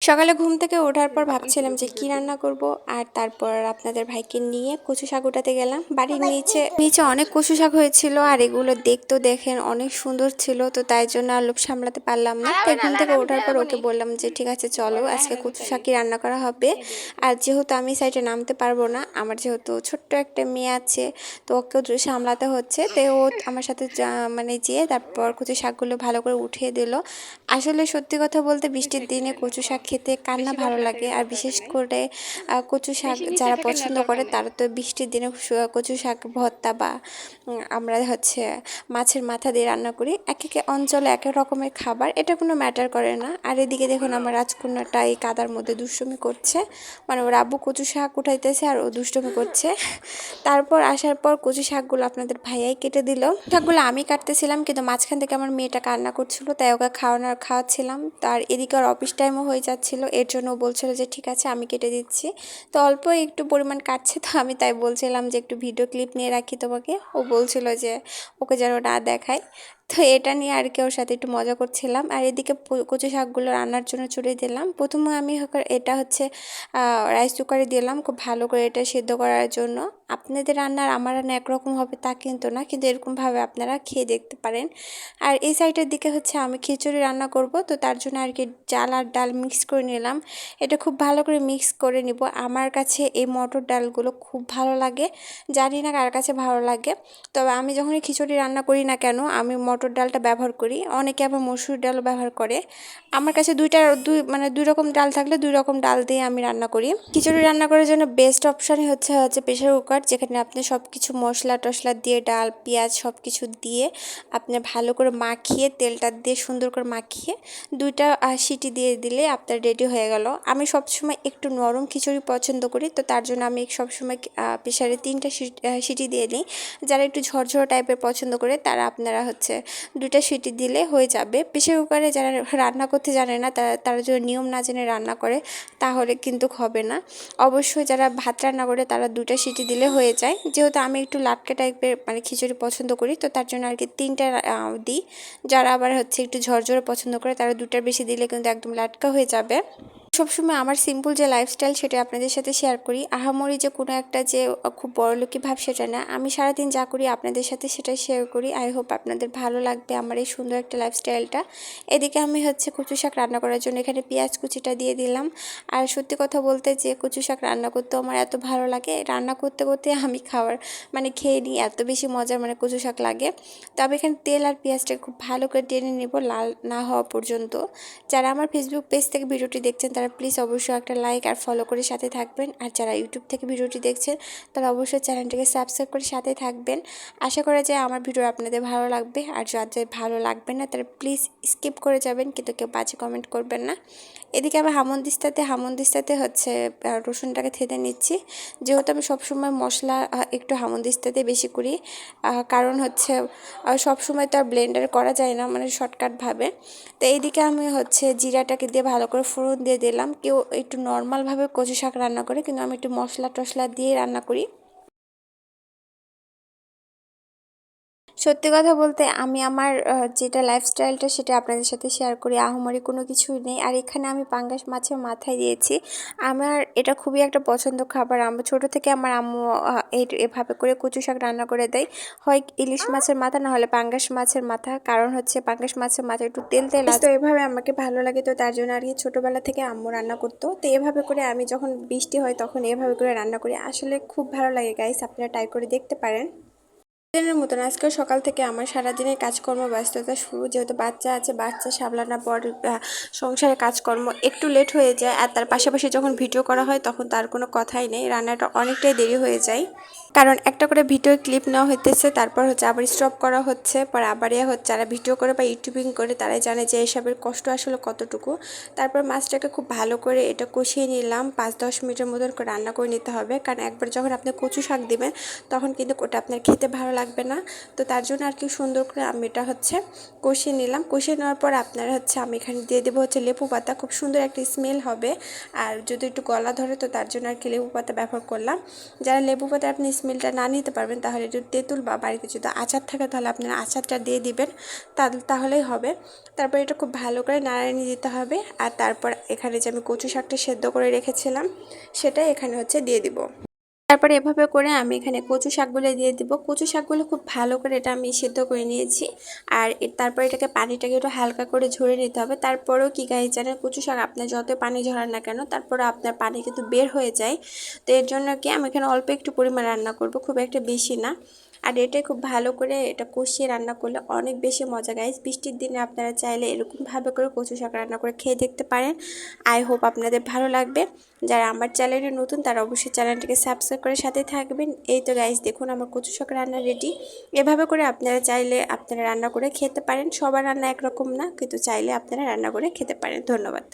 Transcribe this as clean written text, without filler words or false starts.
সকালে ঘুম থেকে ওঠার পর ভাবছিলাম যে কি রান্না করব। আর তারপর আপনাদের ভাইকে নিয়ে কচু শাক উঠাতে গেলাম। বাড়ির নিচে নিচে অনেক কচু শাক হয়েছিল, আর এগুলো দেখতেও দেখেন অনেক সুন্দর ছিল, তো তাই জন্য আর লোভ সামলাতে পারলাম না। তাই ঘুম থেকে ওঠার পর ওকে বললাম যে ঠিক আছে চলো আজকে কচু শাকই রান্না করা হবে। আর যেহেতু আমি সাইডে নামতে পারবো না, আমার যেহেতু ছোট্ট একটা মেয়ে আছে, তো ওকেও সামলাতে হচ্ছে, তো ও আমার সাথে মানে যেয়ে তারপর কচু শাকগুলো ভালো করে উঠিয়ে দিল। আসলে সত্যি কথা বলতে বৃষ্টির দিনে কচু শাক খেতে কার না ভালো লাগে, আর বিশেষ করে কচু শাক যারা পছন্দ করে তারা তো বৃষ্টির দিনে কচু শাক ভর্তা বা আমরা হচ্ছে মাছের মাথা দিয়ে রান্না করি। এক এক অঞ্চলে এক এক রকমের খাবার, এটা কোনো ম্যাটার করে না। আর এদিকে দেখুন আমার রাজকন্যাটা এই কাদার মধ্যে দুষ্টুমি করছে, মানে ওর আব্বু কচু শাক উঠাইতেছে আর ও দুষ্টুমি করছে। তারপর আসার পর কচু শাকগুলো আপনাদের ভাইয়াই কেটে দিল। শাকগুলো আমি কাটতেছিলাম, কিন্তু মাঝখান থেকে আমার মেয়েটা কান্না করছিল, তাই ওকে খাওয়াচ্ছিলাম। তার এদিকে আর অফিস টাইমও হয়ে যাচ্ছিল, এর জন্য ও বলছিল যে ঠিক আছে আমি কেটে দিচ্ছি। তো অল্প একটু পরিমাণ কাটছে, তো আমি তাই বলছিলাম যে একটু ভিডিও ক্লিপ নিয়ে রাখি তোমাকে। ও বলছিল যে ওকে যেন না দেখায়, তো এটা নিয়ে আর কি ওর সাথে একটু মজা করছিলাম। আর এদিকে কচু শাকগুলো রান্নার জন্য চড়িয়ে দিলাম। প্রথমে আমি এটা হচ্ছে রাইস কুকারে দিলাম খুব ভালো করে এটা সিদ্ধ করার জন্য। আপনাদের রান্নার আমার রান্না একরকম হবে তা কিন্তু না, কিন্তু এরকমভাবে আপনারা খেয়ে দেখতে পারেন। আর এই সাইডের দিকে হচ্ছে আমি খিচুড়ি রান্না করব, তো তার জন্য আর কি চাল আর ডাল মিক্স করে নিলাম। এটা খুব ভালো করে মিক্স করে নিব। আমার কাছে এই মটর ডালগুলো খুব ভালো লাগে, জানি না কার কাছে ভালো লাগে। তবে আমি যখনই খিচুড়ি রান্না করি না কেন আমি মটর ডালটা ব্যবহার করি, অনেকে আবার মসুর ডালও ব্যবহার করে। আমার কাছে মানে দুই রকম ডাল থাকলে দুই রকম ডাল দিয়ে আমি রান্না করি। খিচুড়ি রান্না করার জন্য বেস্ট অপশানই হচ্ছে প্রেশার কুকার, যেখানে আপনি সব কিছু মশলা টশলা দিয়ে ডাল পেঁয়াজ সব কিছু দিয়ে আপনি ভালো করে মাখিয়ে তেলটা দিয়ে সুন্দর করে মাখিয়ে দুইটা সিটি দিয়ে দিলে আপনার রেডি হয়ে গেল। আমি সবসময় একটু নরম খিচুড়ি পছন্দ করি, তো তার জন্য আমি সবসময় প্রেশারে 3টা সিটি দিয়ে নিই। যারা একটু ঝরঝর টাইপের পছন্দ করে তারা আপনারা হচ্ছে 2টা সিটি দিলে হয়ে যাবে। প্রেশার কুকারে যারা রান্না করতে জানে না তারা যদি নিয়ম না জেনে রান্না করে তাহলে কিন্তু হবে না। অবশ্যই যারা ভাত রান্না করে তারা 2টা সিটি দিলে হয়ে যায়। যেহেতু আমি একটু লাটকে টাইপের মানে খিচুড়ি পছন্দ করি, তো তার জন্য আর কি 3টা দিই। যারা আবার হচ্ছে একটু ঝরঝরে পছন্দ করে তারা 2টার বেশি দিলে কিন্তু একদম লাটকা হয়ে যাবে। সবসময় আমার সিম্পল যে লাইফস্টাইল সেটা আপনাদের সাথে শেয়ার করি। আহামরি যে কোনো একটা যে খুব বড়লোকি ভাব সেটা না, আমি সারাদিন যা করি আপনাদের সাথে সেটাই শেয়ার করি। আই হোপ আপনাদের ভালো লাগবে আমার এই সুন্দর একটা লাইফস্টাইলটা। এদিকে আমি হচ্ছে কচু শাক রান্না করার জন্য এখানে পেঁয়াজ কুচিটা দিয়ে দিলাম। আর সত্যি কথা বলতে যে কচু শাক রান্না করতে আমার এত ভালো লাগে, রান্না করতে করতে আমি মানে খেয়ে নিই, এত বেশি মজার মানে কচু শাক লাগে। তো আমি এখানে তেল আর পেঁয়াজটা খুব ভালো করে টেনে নেব লাল না হওয়া পর্যন্ত। যারা আমার ফেসবুক পেজ থেকে ভিডিওটি দেখছেন তারা প্লিজ অবশ্যই একটা লাইক আর ফলো করে সাথে থাকবেন। আর যারা ইউটিউব থেকে ভিডিওটি দেখছেন তারা অবশ্যই চ্যানেলটিকে সাবস্ক্রাইব করে সাথে থাকবেন। আশা করা যায় আমার ভিডিও আপনাদের ভালো লাগবে, আর যাদের ভালো লাগবে না তারা প্লিজ স্কিপ করে যাবেন, কিন্তু কেউ বাজে কমেন্ট করবেন না। এদিকে আমি হামনদিস্তাতে হচ্ছে রসুনটাকে থেতে নিচ্ছি। যেহেতু আমি সবসময় মশলা একটু হামনদিস্তাতে বেশি করি, কারণ হচ্ছে সবসময় তো আর ব্লেন্ডার করা যায় না মানে শর্টকাটভাবে। তো এইদিকে আমি হচ্ছে জিরাটাকে দিয়ে ভালো করে ফোড়ন দিয়ে দিলাম। কেউ একটু নর্মালভাবে কচু শাক রান্না করে, কিন্তু আমি একটু মশলা টশলা দিয়ে রান্না করি। সত্যি কথা বলতে আমি আমার যেটা লাইফস্টাইলটা সেটা আপনাদের সাথে শেয়ার করি, আহামরি কোনো কিছুই নেই। আর এখানে আমি পাঙ্গাস মাছের মাথায় দিয়েছি। আমার এটা খুবই একটা পছন্দ খাবার। আমি ছোটো থেকে আমার আম্মু এভাবে করে কচু শাক রান্না করে দেয়, হয় ইলিশ মাছের মাথা না হলে পাঙ্গাস মাছের মাথা। কারণ হচ্ছে পাঙ্গাস মাছের মাথা একটু তেল তেল আছে, তো এভাবে আমাকে ভালো লাগে, তো তার জন্য আর কি ছোটোবেলা থেকে আম্মু রান্না করতো। তো এভাবে করে আমি যখন বৃষ্টি হয় তখন এভাবে করে রান্না করি, আসলে খুব ভালো লাগে গাইস, আপনারা ট্রাই করে দেখতে পারেন। দিনের মতন আজকে সকাল থেকে আমার সারাদিনের কাজকর্ম ব্যস্ততা শুরু। যেহেতু বাচ্চা আছে, বাচ্চা সামলানোর পর সংসারে কাজকর্ম একটু লেট হয়ে যায়। আর তার পাশাপাশি যখন ভিডিও করা হয় তখন তার কোনো কথাই নেই, রান্নাটা অনেকটাই দেরি হয়ে যায়। কারণ একটা করে ভিডিও ক্লিপ নেওয়া হইতেছে, তারপর হচ্ছে আবার স্টপ করা হচ্ছে, পর আবার হচ্ছে যারা ভিডিও করে বা ইউটিউবিং করে তারাই জানে যে এসবের কষ্ট আসলে কতটুকু। তারপর মাছটাকে খুব ভালো করে এটা কষিয়ে নিলাম, 5-10 মিনিটের মতন করে রান্না করে নিতে হবে। কারণ একবার যখন আপনি কচু শাক দিবেন তখন কিন্তু ওটা আপনার খেতে ভালো লাগবে না। তো তার জন্য আর কি সুন্দর করে আমি এটা হচ্ছে কষিয়ে নিলাম। কষিয়ে নেওয়ার পর আপনারা হচ্ছে আমি এখানে দিয়ে দেবো হচ্ছে লেবু পাতা, খুব সুন্দর একটা স্মেল হবে। আর যদি একটু গলা ধরে তো তার জন্য আর কি লেবু পাতা ব্যবহার করলাম। যারা লেবু পাতা আপনি স্মেলটা না নিতে পারবেন তাহলে একটু তেঁতুল বা বাড়িতে যদি আচার থাকে তাহলে আপনারা আচারটা দিয়ে দিবেন, তাহলেই হবে। তারপর এটা খুব ভালো করে নাড়ানি দিতে হবে। আর তারপর এখানে যে আমি কচু শাকটা সেদ্ধ করে রেখেছিলাম সেটা এখানে হচ্ছে দিয়ে দিব। তারপরে এভাবে করে আমি এখানে কচু শাকগুলো দিয়ে দিব। কচু শাকগুলো খুব ভালো করে এটা আমি সেদ্ধ করে নিয়েছি। আর তারপর এটাকে পানিটাকে একটু হালকা করে ঝরে নিতে হবে। তারপরেও কি গাইস জানেন, কচু শাক আপনার যত পানি ঝরান না কেন তারপরে আপনার পানি কিন্তু বের হয়ে যায়। তো এর জন্য কি আমি এখানে অল্প একটু পরিমাণ রান্না করব, খুব একটা বেশি না। আর এটা খুব ভালো করে এটা কষিয়ে রান্না করলে অনেক বেশি মজা গাইস। বৃষ্টির দিনে আপনারা চাইলে এরকমভাবে করে কচু শাক রান্না করে খেয়ে দেখতে পারেন। আই হোপ আপনাদের ভালো লাগবে। যারা আমার চ্যানেলে নতুন তারা অবশ্যই চ্যানেলটিকে সাবস্ক্রাইব করে সাথে থাকবেন। এই তো গাইস দেখুন আমার কচু শাক রান্না রেডি। এভাবে করে আপনারা চাইলে আপনারা রান্না করে খেতে পারেন। সবার রান্না একরকম না, কিন্তু চাইলে আপনারা রান্না করে খেতে পারেন। ধন্যবাদ।